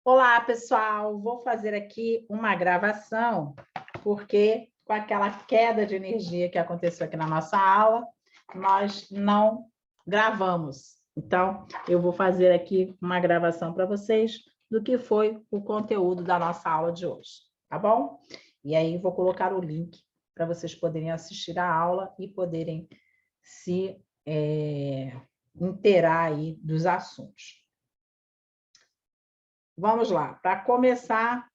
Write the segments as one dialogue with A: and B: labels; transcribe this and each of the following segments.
A: Olá, pessoal! Vou fazer aqui uma gravação, porque com aquela queda de energia que aconteceu aqui na nossa aula, nós não gravamos. Então, eu vou fazer aqui uma gravação para vocês do que foi o conteúdo da nossa aula de hoje, tá bom? E aí, vou colocar o link para vocês poderem assistir a aula e poderem se inteirar aí dos assuntos. Vamos lá, para começar.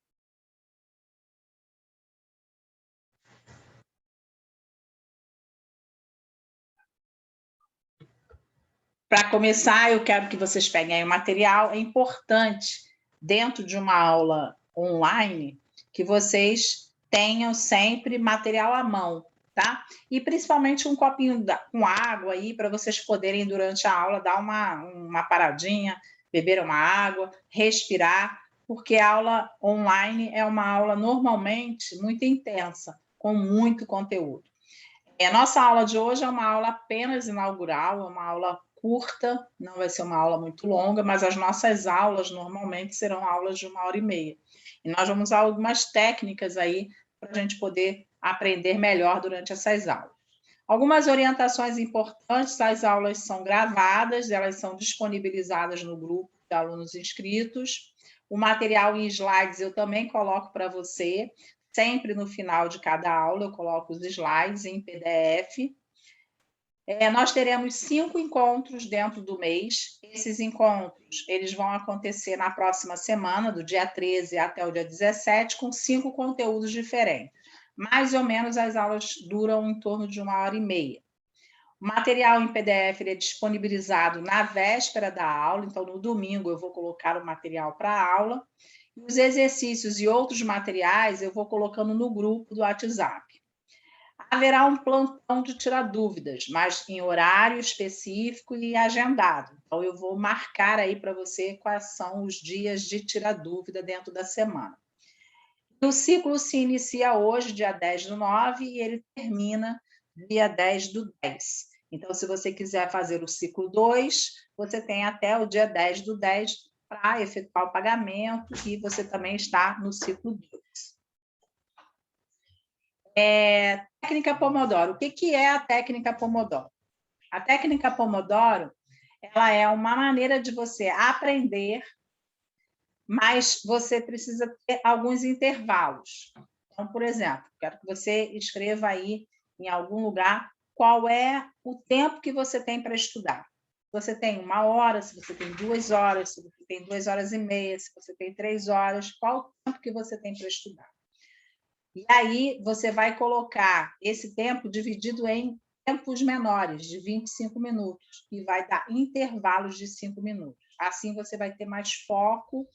A: Para começar, eu quero que vocês peguem aí o material. É importante, dentro de uma aula online, que vocês tenham sempre material à mão, tá? E principalmente um copinho com água aí, para vocês poderem, durante a aula, dar uma paradinha, beber uma água, respirar, porque a aula online é uma aula normalmente muito intensa, com muito conteúdo. A nossa aula de hoje é uma aula apenas inaugural, é uma aula curta, não vai ser uma aula muito longa, mas as nossas aulas normalmente serão aulas de 1h30. E nós vamos usar algumas técnicas aí para a gente poder aprender melhor durante essas aulas. Algumas orientações importantes: as aulas são gravadas, elas são disponibilizadas no grupo de alunos inscritos. O material em slides eu também coloco para você. Sempre no final de cada aula eu coloco os slides em PDF. Nós teremos 5 encontros dentro do mês. Esses encontros eles vão acontecer na próxima semana, do dia 13 até o dia 17, com 5 conteúdos diferentes. Mais ou menos as aulas duram em torno de 1h30. O material em PDF ele é disponibilizado na véspera da aula, então no domingo eu vou colocar o material para a aula. Os exercícios e outros materiais eu vou colocando no grupo do WhatsApp. Haverá um plantão de tirar dúvidas, mas em horário específico e agendado. Então, eu vou marcar aí para você quais são os dias de tirar dúvida dentro da semana. O ciclo se inicia hoje, dia 10/9, e ele termina dia 10/10. Então, se você quiser fazer o ciclo 2, você tem até o dia 10/10 para efetuar o pagamento, e você também está no ciclo 2. Técnica Pomodoro. O que é a técnica Pomodoro? A técnica Pomodoro, ela é uma maneira de você aprender, mas você precisa ter alguns intervalos. Então, por exemplo, quero que você escreva aí em algum lugar qual é o tempo que você tem para estudar. Se você tem 1 hora, se você tem 2 horas, se você tem 2h30, se você tem 3 horas, qual o tempo que você tem para estudar? E aí você vai colocar esse tempo dividido em tempos menores, de 25 minutos, e vai dar intervalos de 5 minutos. Assim você vai ter mais foco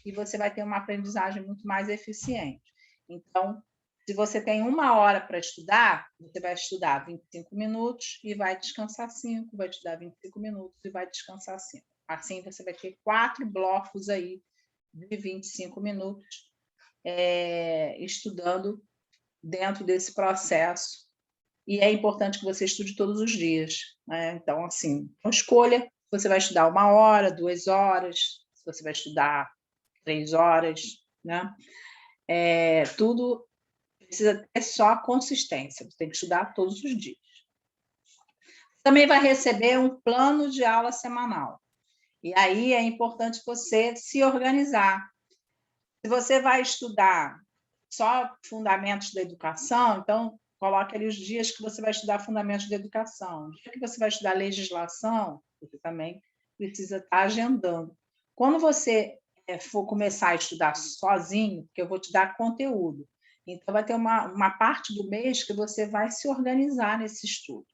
A: e você vai ter uma aprendizagem muito mais eficiente. Então, se você tem 1 hora para estudar, você vai estudar 25 minutos e vai descansar 5, vai estudar 25 minutos e vai descansar 5. Assim você vai ter 4 blocos aí de 25 minutos estudando dentro desse processo. E é importante que você estude todos os dias, né? Então, assim, escolha se você vai estudar 1 hora, 2 horas, se você vai estudar 3 horas, né? Tudo precisa ter só consistência, você tem que estudar todos os dias. Também vai receber um plano de aula semanal. E aí é importante você se organizar. Se você vai estudar só fundamentos da educação, então coloque ali os dias que você vai estudar fundamentos da educação. O dia que você vai estudar legislação, você também precisa estar agendando. Quando você for começar a estudar sozinho, porque eu vou te dar conteúdo, então vai ter uma parte do mês que você vai se organizar nesse estudo.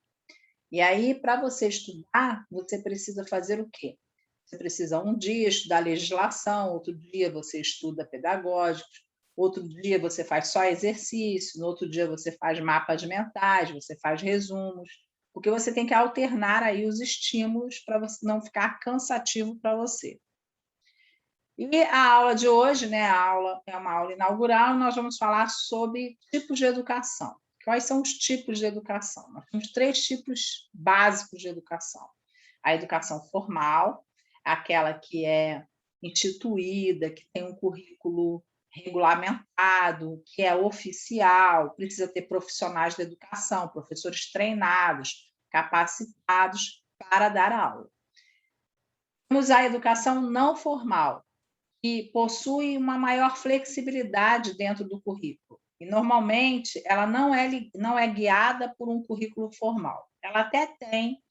A: E aí, para você estudar, você precisa fazer o quê? Você precisa um dia estudar legislação, outro dia você estuda pedagógicos, outro dia você faz só exercício, no outro dia você faz mapas mentais, você faz resumos, porque você tem que alternar aí os estímulos para você não ficar cansativo para você. E a aula de hoje, né, a aula é uma aula inaugural, nós vamos falar sobre tipos de educação. Quais são os tipos de educação? Nós temos 3 tipos básicos de educação. A educação formal, aquela que é instituída, que tem um currículo regulamentado, que é oficial, precisa ter profissionais da educação, professores treinados, capacitados para dar aula. Temos a educação não formal, que possui uma maior flexibilidade dentro do currículo. E, normalmente, ela não é guiada por um currículo formal. Ela até tem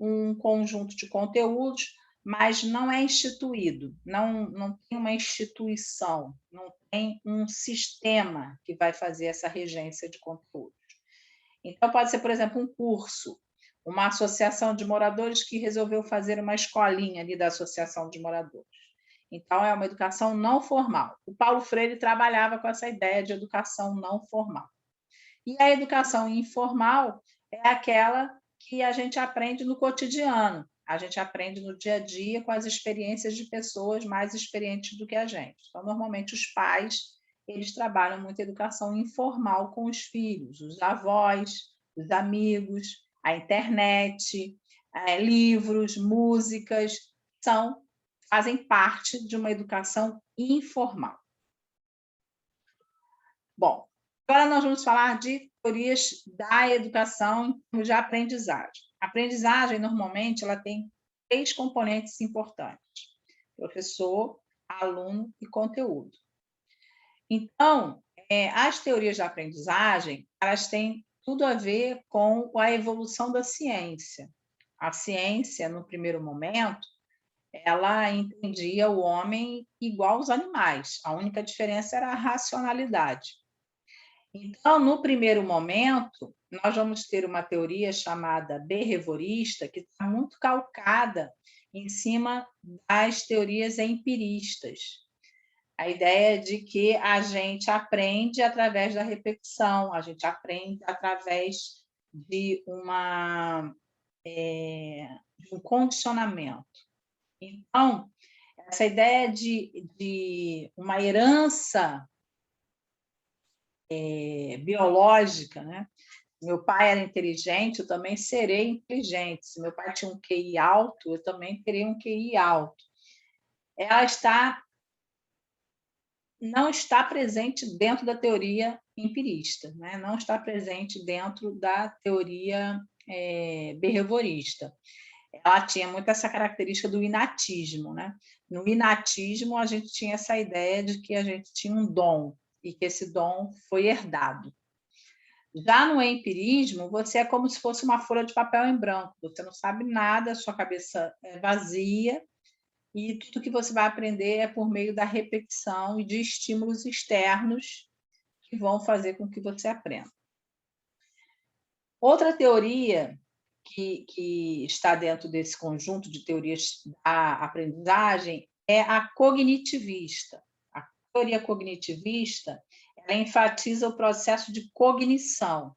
A: um conjunto de conteúdos, mas não é instituído, não tem uma instituição, não tem um sistema que vai fazer essa regência de conteúdos. Então, pode ser, por exemplo, um curso, uma associação de moradores que resolveu fazer uma escolinha ali da associação de moradores. Então, é uma educação não formal. O Paulo Freire trabalhava com essa ideia de educação não formal. E a educação informal é aquela que a gente aprende no cotidiano, a gente aprende no dia a dia com as experiências de pessoas mais experientes do que a gente. Então, normalmente, os pais, eles trabalham muito a educação informal com os filhos, os avós, os amigos, a internet, livros, músicas, fazem parte de uma educação informal. Bom, agora nós vamos falar de teorias da educação em termos de aprendizagem. A aprendizagem, normalmente, ela tem 3 componentes importantes: professor, aluno e conteúdo. Então, as teorias da aprendizagem, elas têm tudo a ver com a evolução da ciência. A ciência, no primeiro momento, ela entendia o homem igual aos animais. A única diferença era a racionalidade. Então, no primeiro momento, nós vamos ter uma teoria chamada behaviorista, que está muito calcada em cima das teorias empiristas. A ideia de que a gente aprende através da repetição, a gente aprende através de um condicionamento. Então, essa ideia de uma herança biológica, né? Meu pai era inteligente, eu também serei inteligente. Se meu pai tinha um QI alto, eu também terei um QI alto. Ela não está presente dentro da teoria empirista, né? Não está presente dentro da teoria behaviorista. Ela tinha muito essa característica do inatismo, né? No inatismo, a gente tinha essa ideia de que a gente tinha um dom e que esse dom foi herdado. Já no empirismo, você é como se fosse uma folha de papel em branco. Você não sabe nada, sua cabeça é vazia e tudo que você vai aprender é por meio da repetição e de estímulos externos que vão fazer com que você aprenda. Outra teoria que está dentro desse conjunto de teorias da aprendizagem é a cognitivista. A teoria cognitivista, ela enfatiza o processo de cognição,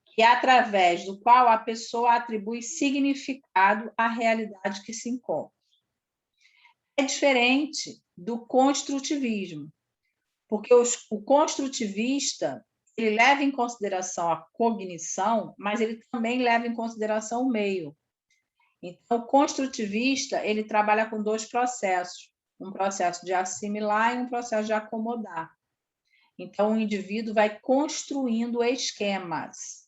A: que é através do qual a pessoa atribui significado à realidade que se encontra. É diferente do construtivismo, porque o construtivista ele leva em consideração a cognição, mas ele também leva em consideração o meio. Então, o construtivista ele trabalha com 2 processos, um processo de assimilar e um processo de acomodar. Então, o indivíduo vai construindo esquemas.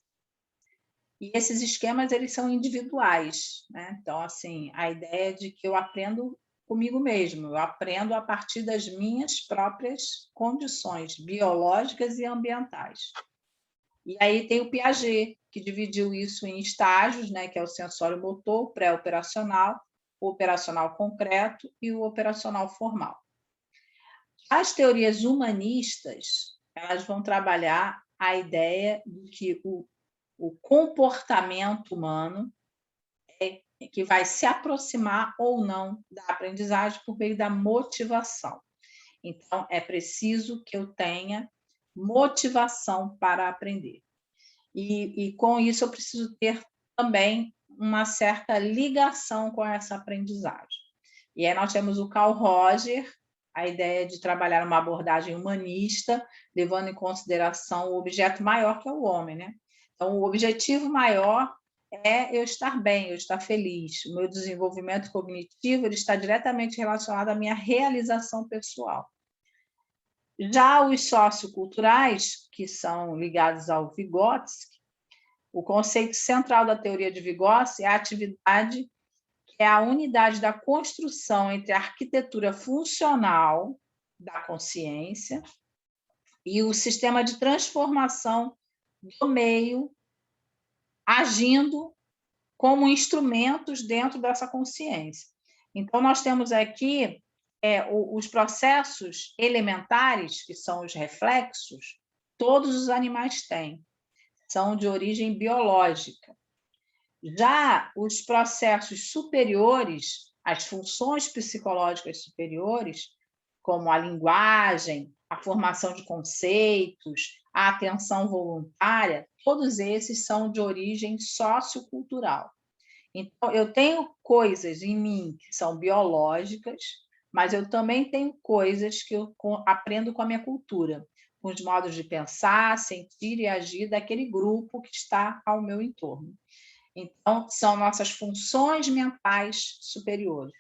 A: E esses esquemas eles são individuais, né? Então, assim, a ideia de que eu aprendo comigo mesmo, eu aprendo a partir das minhas próprias condições biológicas e ambientais. E aí tem o Piaget, que dividiu isso em estágios, né, que é o sensório motor, o pré-operacional, o operacional concreto e o operacional formal. As teorias humanistas, elas vão trabalhar a ideia de que o comportamento humano que vai se aproximar ou não da aprendizagem por meio da motivação. Então, é preciso que eu tenha motivação para aprender. E com isso, eu preciso ter também uma certa ligação com essa aprendizagem. E aí nós temos o Carl Roger, a ideia de trabalhar uma abordagem humanista, levando em consideração o objeto maior que é o homem, né? Então, o objetivo maior é eu estar bem, eu estar feliz. O meu desenvolvimento cognitivo ele está diretamente relacionado à minha realização pessoal. Já os socioculturais, que são ligados ao Vygotsky, o conceito central da teoria de Vygotsky é a atividade que é a unidade da construção entre a arquitetura funcional da consciência e o sistema de transformação do meio agindo como instrumentos dentro dessa consciência. Então, nós temos aqui os processos elementares, que são os reflexos, todos os animais têm, são de origem biológica. Já os processos superiores, as funções psicológicas superiores, como a linguagem, a formação de conceitos, a atenção voluntária, todos esses são de origem sociocultural. Então, eu tenho coisas em mim que são biológicas, mas eu também tenho coisas que eu aprendo com a minha cultura, com os modos de pensar, sentir e agir daquele grupo que está ao meu entorno. Então, são nossas funções mentais superiores,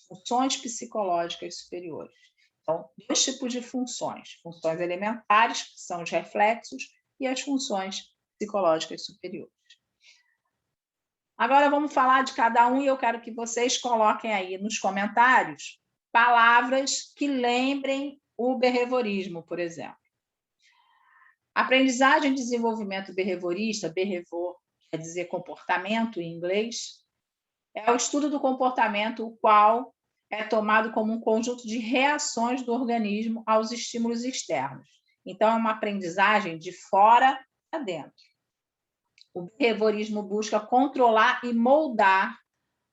A: funções psicológicas superiores. Então, dois tipos de funções: funções elementares, que são os reflexos, e as funções psicológicas superiores. Agora vamos falar de cada um e eu quero que vocês coloquem aí nos comentários palavras que lembrem o behaviorismo, por exemplo. Aprendizagem e desenvolvimento behaviorista, behavior quer dizer comportamento em inglês, é o estudo do comportamento, o qual é tomado como um conjunto de reações do organismo aos estímulos externos. Então, é uma aprendizagem de fora para dentro. O behaviorismo busca controlar e moldar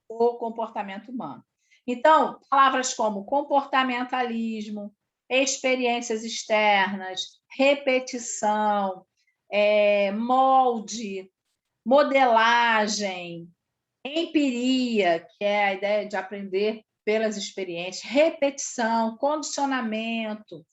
A: o comportamento humano. Então, palavras como comportamentalismo, experiências externas, repetição, molde, modelagem, empiria, que é a ideia de aprender pelas experiências, repetição, condicionamento,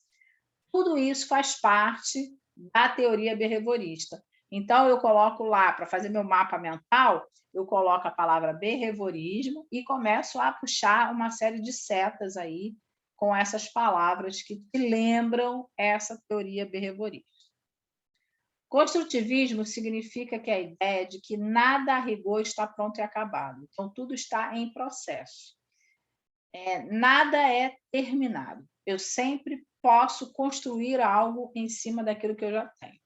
A: tudo isso faz parte da teoria behaviorista. Então, eu coloco lá, para fazer meu mapa mental, eu coloco a palavra behaviorismo e começo a puxar uma série de setas aí com essas palavras que te lembram essa teoria behaviorista. Construtivismo significa que a ideia de que nada a rigor está pronto e acabado. Então, tudo está em processo. Nada é terminado. Eu sempre posso construir algo em cima daquilo que eu já tenho.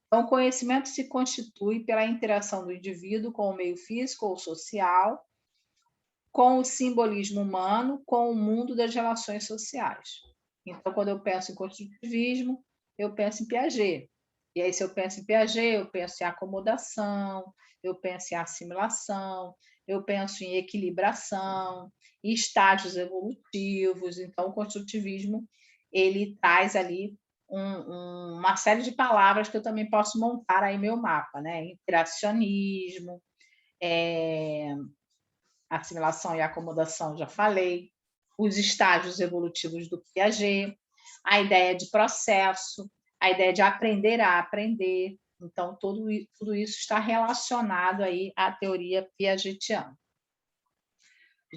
A: Então, o conhecimento se constitui pela interação do indivíduo com o meio físico ou social, com o simbolismo humano, com o mundo das relações sociais. Então, quando eu penso em construtivismo, eu penso em Piaget. E aí, se eu penso em Piaget, eu penso em acomodação, eu penso em assimilação, eu penso em equilibração, em estágios evolutivos. Então, o construtivismo ele traz ali uma série de palavras que eu também posso montar aí meu mapa, né? Interacionismo, assimilação e acomodação, já falei, os estágios evolutivos do Piaget, a ideia de processo, a ideia de aprender a aprender. Então, tudo isso está relacionado aí à teoria piagetiana.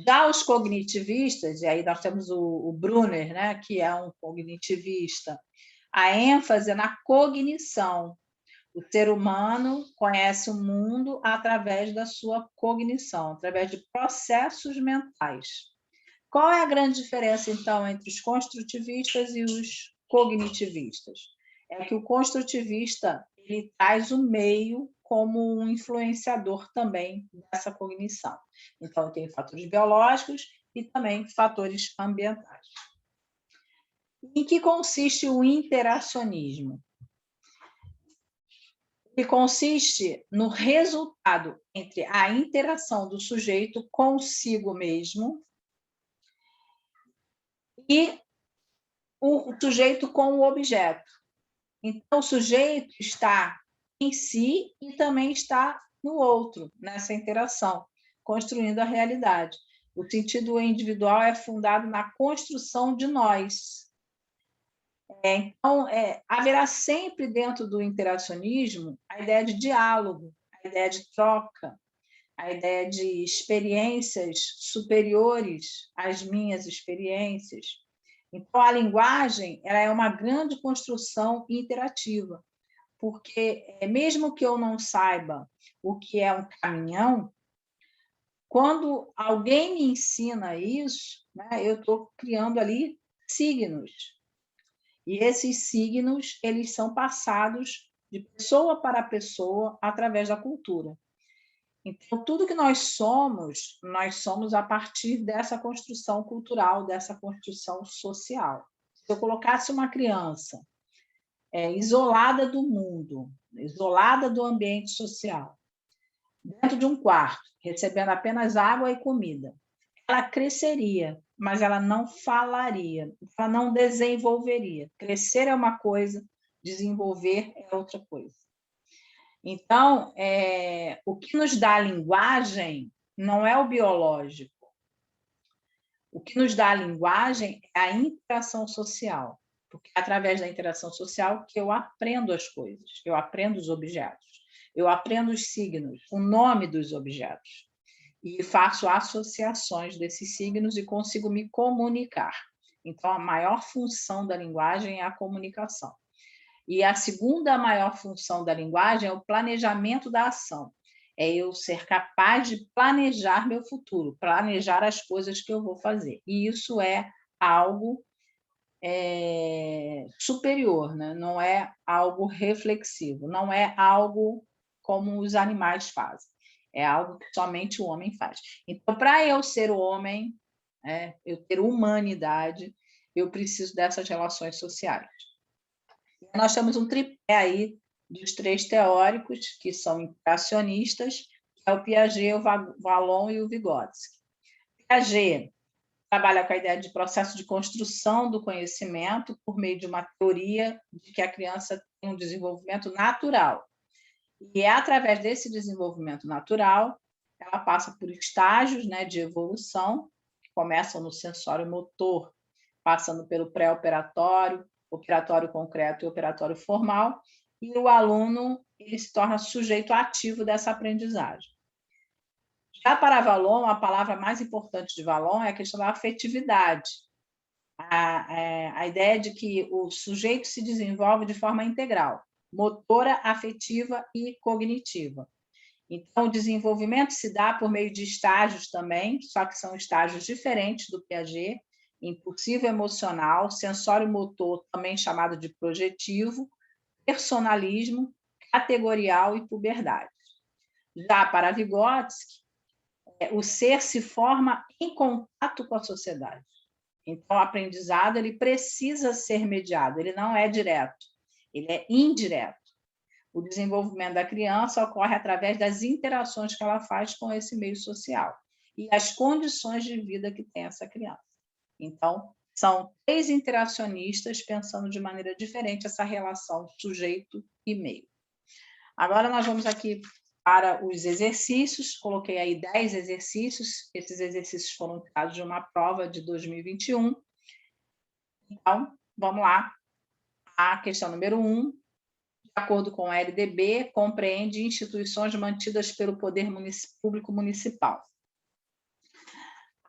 A: Já os cognitivistas, e aí nós temos o Brunner, né, que é um cognitivista, a ênfase é na cognição. O ser humano conhece o mundo através da sua cognição, através de processos mentais. Qual é a grande diferença, então, entre os construtivistas e os cognitivistas? É que o construtivista ele traz o meio como um influenciador também dessa cognição. Então, tem fatores biológicos e também fatores ambientais. Em que consiste o interacionismo? Ele consiste no resultado entre a interação do sujeito consigo mesmo e o sujeito com o objeto. Então, o sujeito está em si e também está no outro, nessa interação, construindo a realidade. O sentido individual é fundado na construção de nós. Então, haverá sempre dentro do interacionismo a ideia de diálogo, a ideia de troca, a ideia de experiências superiores às minhas experiências. Então, a linguagem ela é uma grande construção interativa, porque mesmo que eu não saiba o que é um caminhão, quando alguém me ensina isso, né, eu estou criando ali signos. E esses signos, eles são passados de pessoa para pessoa através da cultura. Então, tudo que nós somos a partir dessa construção cultural, dessa construção social. Se eu colocasse uma criança isolada do mundo, isolada do ambiente social, dentro de um quarto, recebendo apenas água e comida, ela cresceria, mas ela não falaria, ela não desenvolveria. Crescer é uma coisa, desenvolver é outra coisa. Então, o que nos dá a linguagem não é o biológico. O que nos dá a linguagem é a interação social, porque é através da interação social que eu aprendo as coisas, eu aprendo os objetos, eu aprendo os signos, o nome dos objetos, e faço associações desses signos e consigo me comunicar. Então, a maior função da linguagem é a comunicação. E a segunda maior função da linguagem é o planejamento da ação. É eu ser capaz de planejar meu futuro, planejar as coisas que eu vou fazer. E isso é algo superior, né? Não é algo reflexivo, não é algo como os animais fazem. É algo que somente o homem faz. Então, para eu ser o homem, eu ter humanidade, eu preciso dessas relações sociais. Nós temos um tripé aí dos três teóricos, que são interacionistas, que é o Piaget, o Vallon e o Vygotsky. Piaget trabalha com a ideia de processo de construção do conhecimento por meio de uma teoria de que a criança tem um desenvolvimento natural. E é através desse desenvolvimento natural, ela passa por estágios, né, de evolução, que começam no sensório motor, passando pelo pré-operatório, operatório concreto e operatório formal, e o aluno ele se torna sujeito ativo dessa aprendizagem. Já para Vallon, a palavra mais importante de Vallon é a questão da afetividade. A ideia de que o sujeito se desenvolve de forma integral, motora, afetiva e cognitiva. Então, o desenvolvimento se dá por meio de estágios também, só que são estágios diferentes do Piaget, impulsivo emocional, sensório motor, também chamado de projetivo, personalismo, categorial e puberdade. Já para Vygotsky, o ser se forma em contato com a sociedade. Então, o aprendizado ele precisa ser mediado, ele não é direto, ele é indireto. O desenvolvimento da criança ocorre através das interações que ela faz com esse meio social e as condições de vida que tem essa criança. Então, são três interacionistas pensando de maneira diferente essa relação sujeito e meio. Agora nós vamos aqui para os exercícios, coloquei aí 10 exercícios, esses exercícios foram tirados de uma prova de 2021. Então, vamos lá. A questão número 1, de acordo com a LDB, compreende instituições mantidas pelo poder público municipal.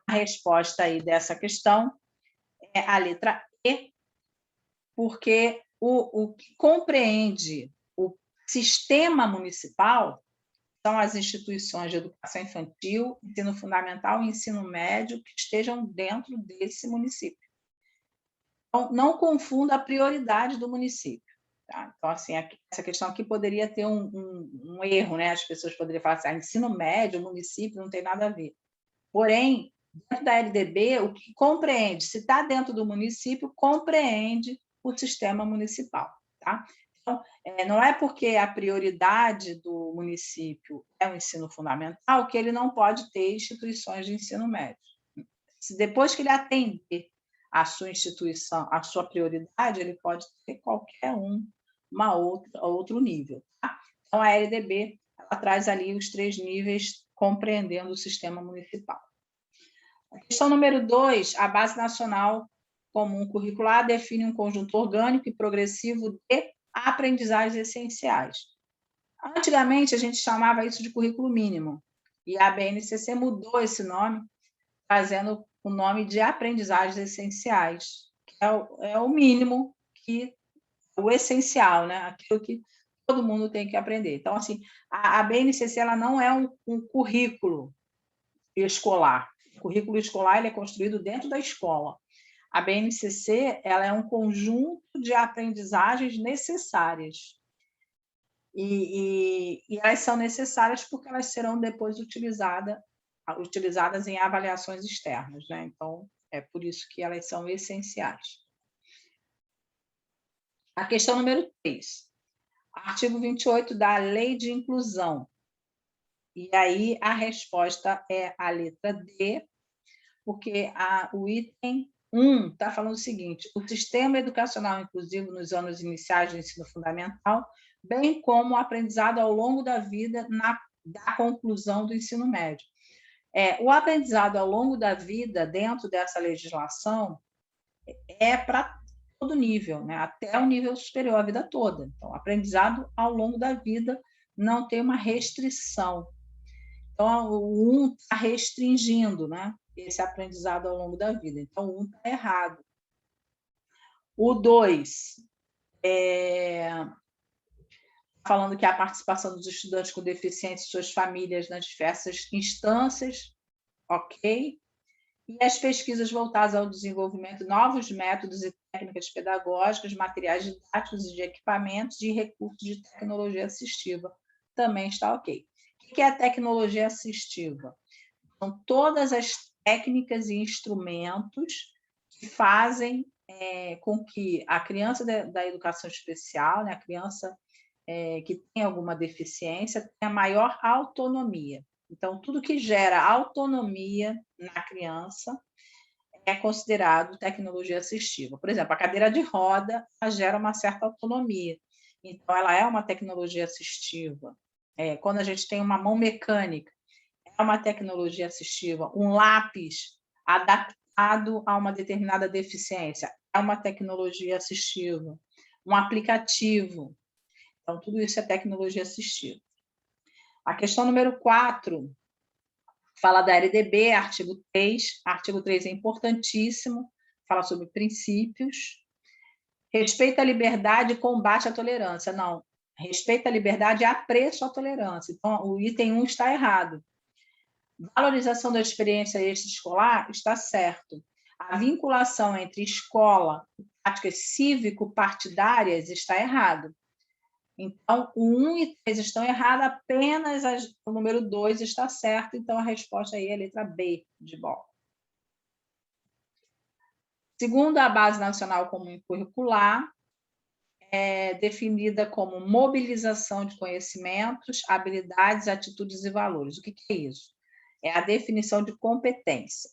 A: A resposta aí dessa questão é a letra E, porque o que compreende o sistema municipal são as instituições de educação infantil, ensino fundamental e ensino médio que estejam dentro desse município. Então, não confunda a prioridade do município. Tá? Então, assim, essa questão aqui poderia ter um erro, né? As pessoas poderiam falar assim, ensino médio, município, não tem nada a ver. Porém, dentro da LDB, o que compreende, se está dentro do município, compreende o sistema municipal. Tá? Então, não é porque a prioridade do município é o ensino fundamental que ele não pode ter instituições de ensino médio. Se depois que ele atender a sua instituição, a sua prioridade, ele pode ter qualquer outro nível. Tá? Então, a LDB ela traz ali os 3 níveis compreendendo o sistema municipal. A questão número 2, a Base Nacional Comum Curricular define um conjunto orgânico e progressivo de aprendizagens essenciais. Antigamente, a gente chamava isso de currículo mínimo. E a BNCC mudou esse nome, trazendo o nome de aprendizagens essenciais, que é o mínimo, o essencial, né? Aquilo que todo mundo tem que aprender. Então, assim, a BNCC ela não é um currículo escolar. O currículo escolar ele é construído dentro da escola. A BNCC ela é um conjunto de aprendizagens necessárias. E elas são necessárias porque elas serão depois utilizadas em avaliações externas, né? Então, é por isso que elas são essenciais. A questão número 3. Artigo 28 da Lei de Inclusão. E aí a resposta é a letra D, porque o item 1 está falando o seguinte: o sistema educacional inclusivo nos anos iniciais do ensino fundamental, bem como o aprendizado ao longo da vida da conclusão do ensino médio. O aprendizado ao longo da vida, dentro dessa legislação, é para todo nível, né? Até o nível superior, a vida toda. Então, aprendizado ao longo da vida não tem uma restrição. Então, o 1 está restringindo, né, esse aprendizado ao longo da vida. Então, o 1 está errado. O 2 falando que a participação dos estudantes com deficiência e suas famílias nas diversas instâncias, ok. E as pesquisas voltadas ao desenvolvimento de novos métodos e técnicas pedagógicas, materiais didáticos e de equipamentos e recursos de tecnologia assistiva, também está ok. O que é a tecnologia assistiva? São todas as técnicas e instrumentos que fazem com que a criança da educação especial, né, a criança que tem alguma deficiência, tenha maior autonomia. Então, tudo que gera autonomia na criança é considerado tecnologia assistiva. Por exemplo, a cadeira de roda gera uma certa autonomia. Então, ela é uma tecnologia assistiva. Quando a gente tem uma mão mecânica, é uma tecnologia assistiva. Um lápis adaptado a uma determinada deficiência é uma tecnologia assistiva. Um aplicativo. Então, tudo isso é tecnologia assistiva. A questão número 4 fala da LDB, artigo 3. Artigo 3 é importantíssimo, fala sobre princípios. Respeito à liberdade e combate à tolerância. Não, respeito à liberdade e apreço à tolerância. Então, o item 1 está errado. Valorização da experiência extraescolar está certo. A vinculação entre escola e práticas cívico-partidárias está errado. Então, o 1 e 3 estão errados, apenas o número 2 está certo, então a resposta aí é a letra B, de bola. Segundo a Base Nacional Comum Curricular, é definida como mobilização de conhecimentos, habilidades, atitudes e valores. O que é isso? É a definição de competência.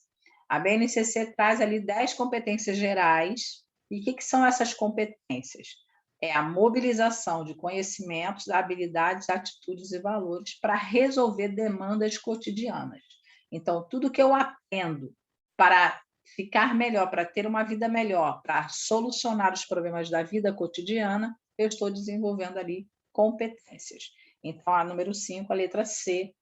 A: A BNCC traz ali 10 competências gerais. E o que são essas competências? É a mobilização de conhecimentos, habilidades, atitudes e valores para resolver demandas cotidianas. Então, tudo que eu aprendo para ficar melhor, para ter uma vida melhor, para solucionar os problemas da vida cotidiana, eu estou desenvolvendo ali competências. Então, a número 5, a letra C,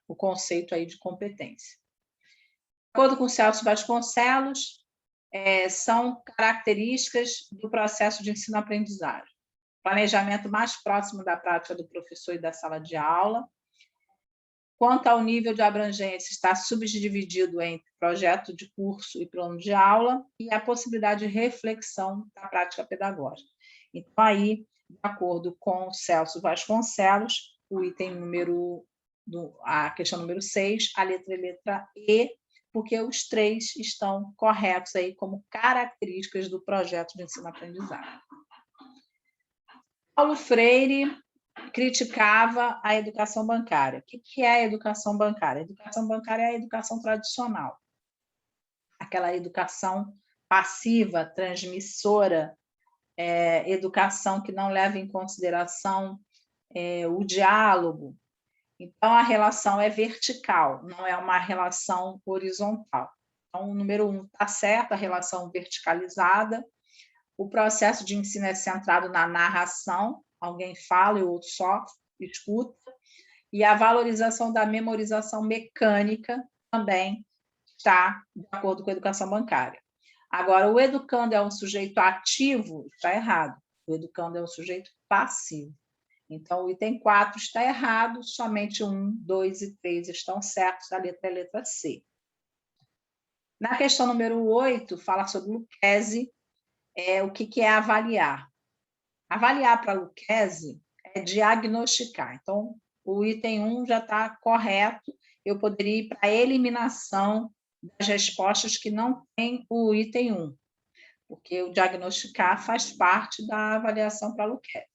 A: o conceito aí de competência. De acordo com o Celso Vasconcelos, são características do processo de ensino-aprendizagem. Planejamento mais próximo da prática do professor e da sala de aula. Quanto ao nível de abrangência, está subdividido entre projeto de curso e plano de aula e a possibilidade de reflexão da prática pedagógica. Então, aí, de acordo com o Celso Vasconcelos, o item a questão número 6, a letra E, porque os 3 estão corretos aí como características do projeto de ensino-aprendizagem. Paulo Freire criticava a educação bancária. O que é a educação bancária? A educação bancária é a educação tradicional, aquela educação passiva, transmissora, educação que não leva em consideração o diálogo. Então, a relação é vertical, não é uma relação horizontal. Então, o número 1 está certo, a relação verticalizada. O processo de ensino é centrado na narração, alguém fala e o outro só escuta. E a valorização da memorização mecânica também está de acordo com a educação bancária. Agora, o educando é um sujeito ativo, está errado. O educando é um sujeito passivo. Então, o item 4 está errado, somente 1, 2 e 3 estão certos, a letra é a letra C. Na questão número 8, fala sobre Lucchesi, o que é avaliar. Avaliar para Lucchesi é diagnosticar. Então, o item 1 já está correto, eu poderia ir para a eliminação das respostas que não tem o item 1, porque o diagnosticar faz parte da avaliação para Lucchesi.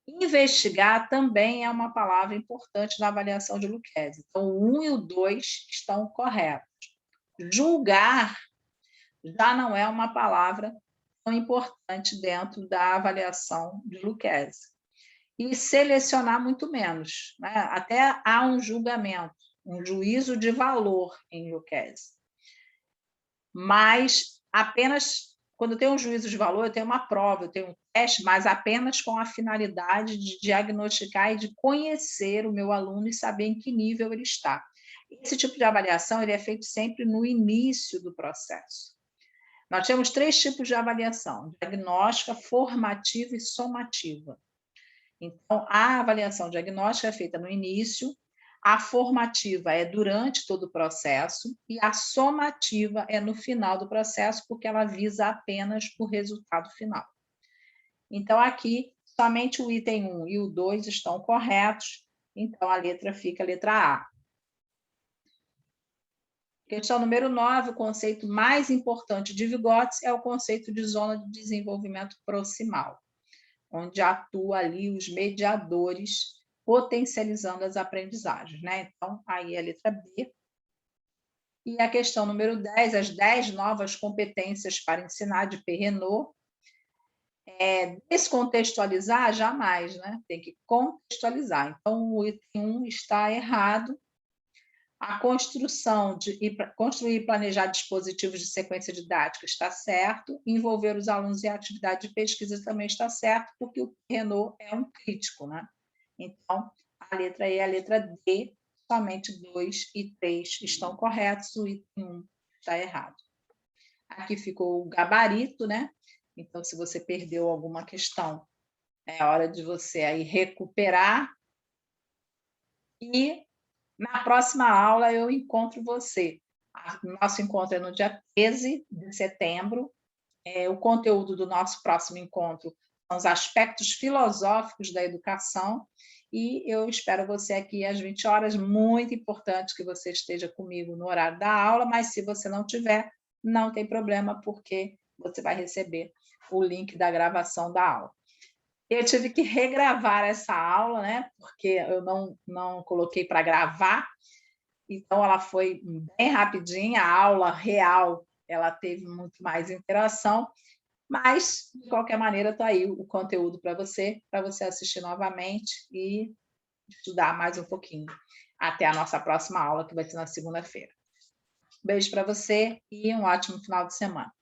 A: Investigar também é uma palavra importante na avaliação de Lucchesi. Então, o 1 e o 2 estão corretos. Julgar já não é uma palavra tão importante dentro da avaliação de Lucchesi. E selecionar muito menos, né? Até há um julgamento, um juízo de valor em Lucchesi. Mas apenas quando eu tenho um juízo de valor, eu tenho uma prova, eu tenho um teste, mas apenas com a finalidade de diagnosticar e de conhecer o meu aluno e saber em que nível ele está. Esse tipo de avaliação ele é feito sempre no início do processo. Nós temos 3 tipos de avaliação: diagnóstica, formativa e somativa. Então, a avaliação diagnóstica é feita no início, a formativa é durante todo o processo e a somativa é no final do processo, porque ela visa apenas o resultado final. Então, aqui, somente o item 1 e o 2 estão corretos, então a letra fica a letra A. Questão número 9, o conceito mais importante de Vygotsky é o conceito de zona de desenvolvimento proximal, onde atua ali os mediadores potencializando as aprendizagens, né? Então, aí a letra B. E a questão número 10, as 10 novas competências para ensinar de Perrenot. Descontextualizar, jamais, né? Tem que contextualizar. Então, o item 1 está errado. A construir e planejar dispositivos de sequência didática está certo, envolver os alunos em atividade de pesquisa também está certo, porque o Perrenot é um crítico, né? Então, a letra E e a letra D, somente 2 e 3 estão corretos, o item 1 está errado. Aqui ficou o gabarito, né? Então, se você perdeu alguma questão, é hora de você aí recuperar. E na próxima aula eu encontro você. Nosso encontro é no dia 13 de setembro. O conteúdo do nosso próximo encontro são os aspectos filosóficos da educação. E eu espero você aqui às 20 horas. Muito importante que você esteja comigo no horário da aula, mas se você não tiver, não tem problema, porque você vai receber o link da gravação da aula. Eu tive que regravar essa aula, né? Porque eu não coloquei para gravar, então ela foi bem rapidinha, a aula real ela teve muito mais interação, mas, de qualquer maneira, está aí o conteúdo para você assistir novamente e estudar mais um pouquinho. Até a nossa próxima aula, que vai ser na segunda-feira. Beijo para você e um ótimo final de semana.